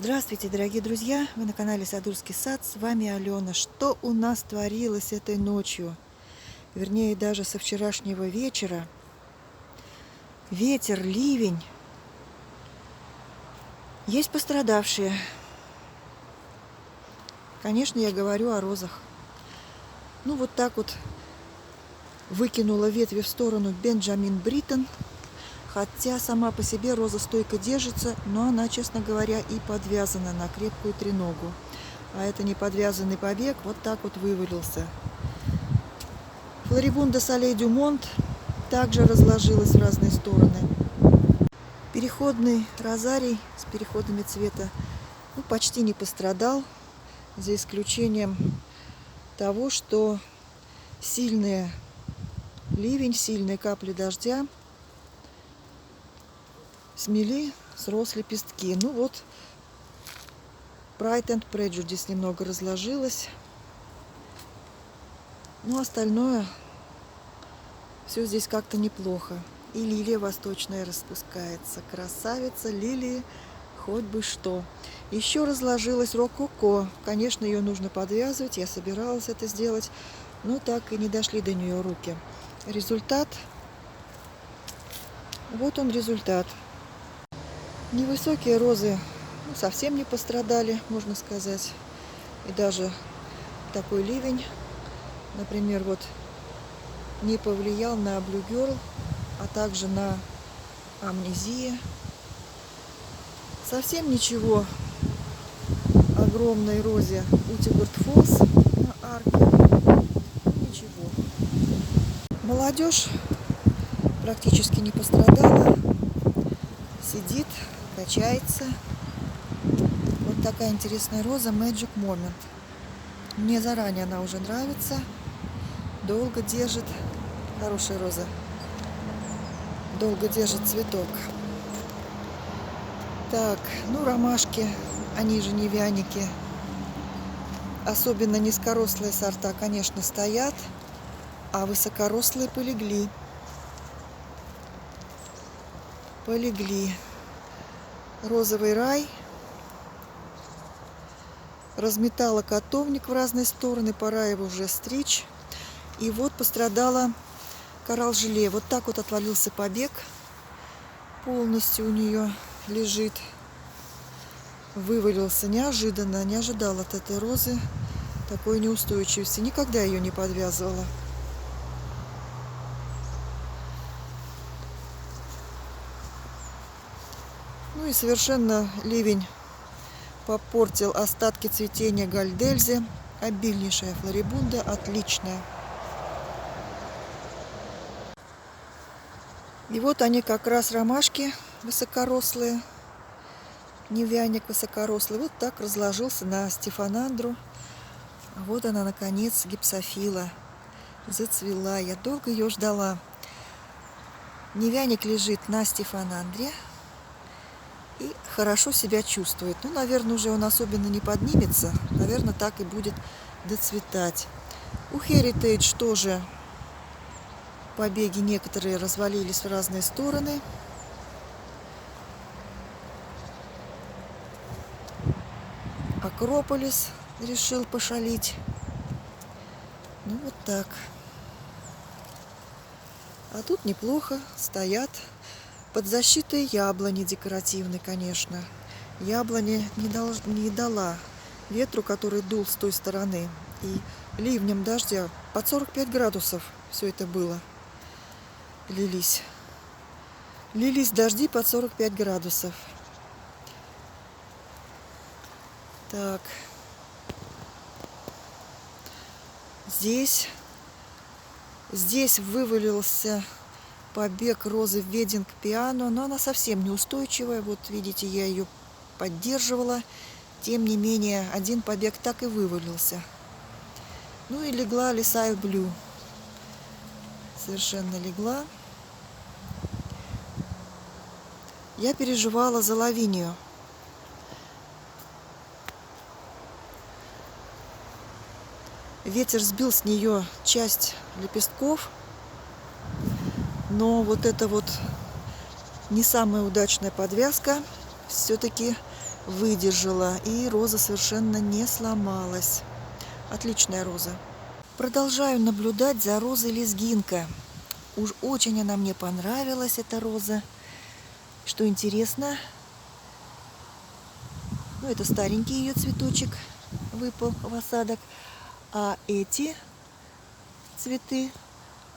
Здравствуйте, дорогие друзья! Вы на канале Садурский сад. С вами Алена. Что у нас творилось этой ночью? Вернее, даже со вчерашнего вечера. Ветер, ливень. Есть пострадавшие. Конечно, я говорю о розах. Ну, вот так вот выкинула ветви в сторону Бенджамин Бриттон. Хотя сама по себе роза стойко держится, но она, честно говоря, и подвязана на крепкую треногу. А это не подвязанный побег вот так вот вывалился. Флорибунда Солей дю Монт также разложилась в разные стороны. Переходный розарий с переходами цвета почти не пострадал, за исключением того, что сильный ливень, сильные капли дождя смели с лепестки. Ну вот, Pride and Prejudice немного разложилась. Но остальное все здесь как-то неплохо. И лилия восточная распускается. Красавица лилии, хоть бы что. Еще разложилась рококо. Конечно, ее нужно подвязывать. Я собиралась это сделать, но так и не дошли до нее руки. Результат. Вот он результат. Невысокие розы совсем не пострадали, можно сказать. И даже такой ливень, например, вот не повлиял на Blue Girl, а также на Амнезия. Совсем ничего огромной розе Утигард Фолс на арке. Ничего. Молодежь практически не пострадала. Сидит, качается. Вот такая интересная роза Magic Moment. Мне заранее она уже нравится. Долго держит. Хорошая роза. Долго держит цветок. Так, ромашки, они же невяники. Особенно низкорослые сорта, конечно, стоят, а высокорослые полегли. Розовый рай. Разметала котовник в разные стороны, пора его уже стричь. И вот пострадала коралл-желе. Вот так вот отвалился побег. Полностью у нее лежит. Вывалился неожиданно. Не ожидала от этой розы такой неустойчивости. Никогда ее не подвязывала. Ну и совершенно ливень попортил остатки цветения гальдельзы. Обильнейшая флорибунда, отличная. И вот они как раз ромашки высокорослые, невяник высокорослый. Вот так разложился на стефанандру. А вот она, наконец, гипсофила. Зацвела. Я долго ее ждала. Невяник лежит на стефанандре и хорошо себя чувствует. Наверное, уже он особенно не поднимется. Наверное, так и будет доцветать. У Heritage тоже побеги некоторые развалились в разные стороны. Акрополис решил пошалить. Вот так. А тут неплохо стоят. Под защитой яблони декоративной, конечно. Яблоня не дала ветру, который дул с той стороны. И ливнем дождя под 45 градусов все это было. Лились дожди под 45 градусов. Так. Здесь вывалился побег розы Wedding Piano, но она совсем неустойчивая. Вот видите, я ее поддерживала. Тем не менее, один побег так и вывалился. И легла Лисайл Блю. Совершенно легла. Я переживала за Лавинию. Ветер сбил с нее часть лепестков. Но вот это вот не самая удачная подвязка. Все-таки выдержала, и роза совершенно не сломалась. Отличная роза. Продолжаю наблюдать за розой лезгинка. Уж очень она мне понравилась, эта роза. Что интересно, ну это старенький ее цветочек выпал в осадок, а эти цветы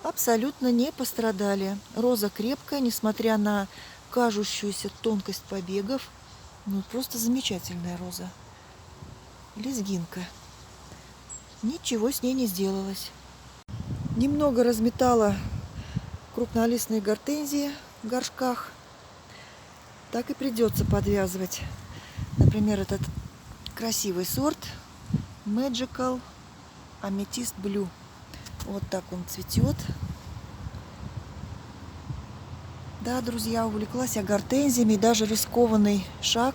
абсолютно не пострадали. Роза крепкая, несмотря на кажущуюся тонкость побегов. Ну, просто замечательная роза. Лезгинка. Ничего с ней не сделалось. Немного разметала крупнолистные гортензии в горшках. Так и придется подвязывать. Например, этот красивый сорт Magical Amethyst Blue. Вот так он цветет. Да, друзья, увлеклась я гортензиями. Даже рискованный шаг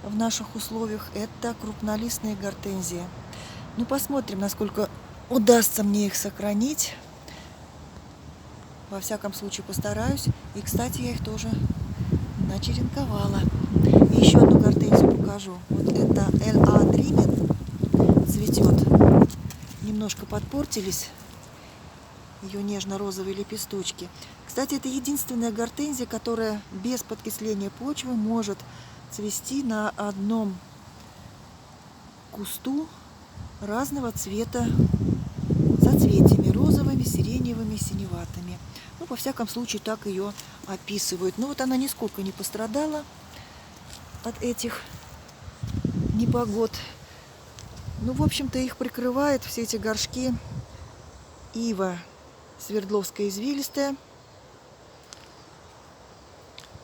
в наших условиях – это крупнолистные гортензии. Ну, посмотрим, насколько удастся мне их сохранить. Во всяком случае, постараюсь. И, кстати, я их тоже начеренковала. И еще одну гортензию покажу. Вот это L.A. Dreamin цветет. Немножко подпортились ее нежно-розовые лепесточки. Кстати, это единственная гортензия, которая без подкисления почвы может цвести на одном кусту разного цвета соцветиями, розовыми, сиреневыми, синеватыми. Ну, во всяком случае, так ее описывают. Ну, вот она нисколько не пострадала от этих непогод. Ну, в общем-то, их прикрывает все эти горшки ива свердловская извилистая.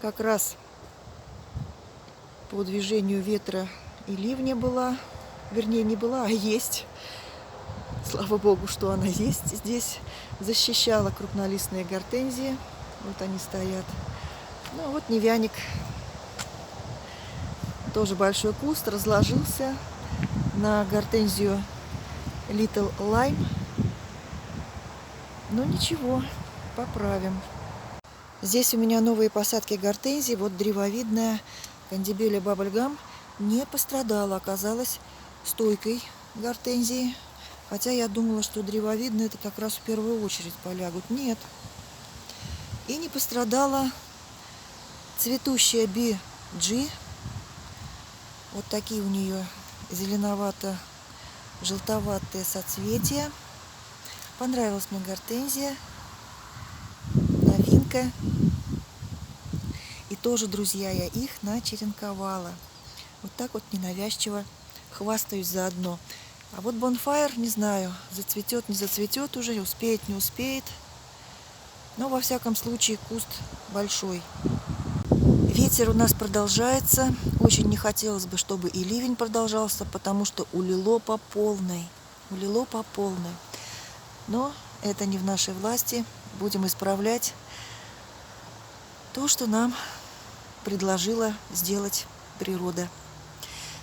Как раз по движению ветра и ливня была, вернее, не была, а есть. Слава богу, что она есть здесь. Защищала крупнолистные гортензии. Вот они стоят. Ну, а вот невяник. Тоже большой куст разложился на гортензию Little Lime. Но ничего, поправим. Здесь у меня новые посадки гортензий. Вот древовидная Кандибелия Bubblegum не пострадала. Оказалась стойкой гортензии. Хотя я думала, что древовидные это как раз в первую очередь полягут. Нет. И не пострадала цветущая BG. Вот такие у нее зеленовато-желтоватые соцветия. Понравилась мне гортензия. Новинка. И тоже, друзья, я их начеренковала. Вот так вот ненавязчиво хвастаюсь заодно. А вот Bonfire, не знаю, зацветет, не зацветет уже, успеет, не успеет. Но, во всяком случае, куст большой. Ветер у нас продолжается. Очень не хотелось бы, чтобы и ливень продолжался, потому что улило по полной. Улило по полной. Но это не в нашей власти. Будем исправлять то, что нам предложила сделать природа.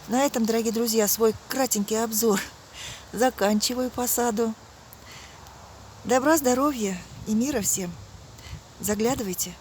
На этом, дорогие друзья, свой кратенький обзор заканчиваю по саду. Добра, здоровья и мира всем. Заглядывайте.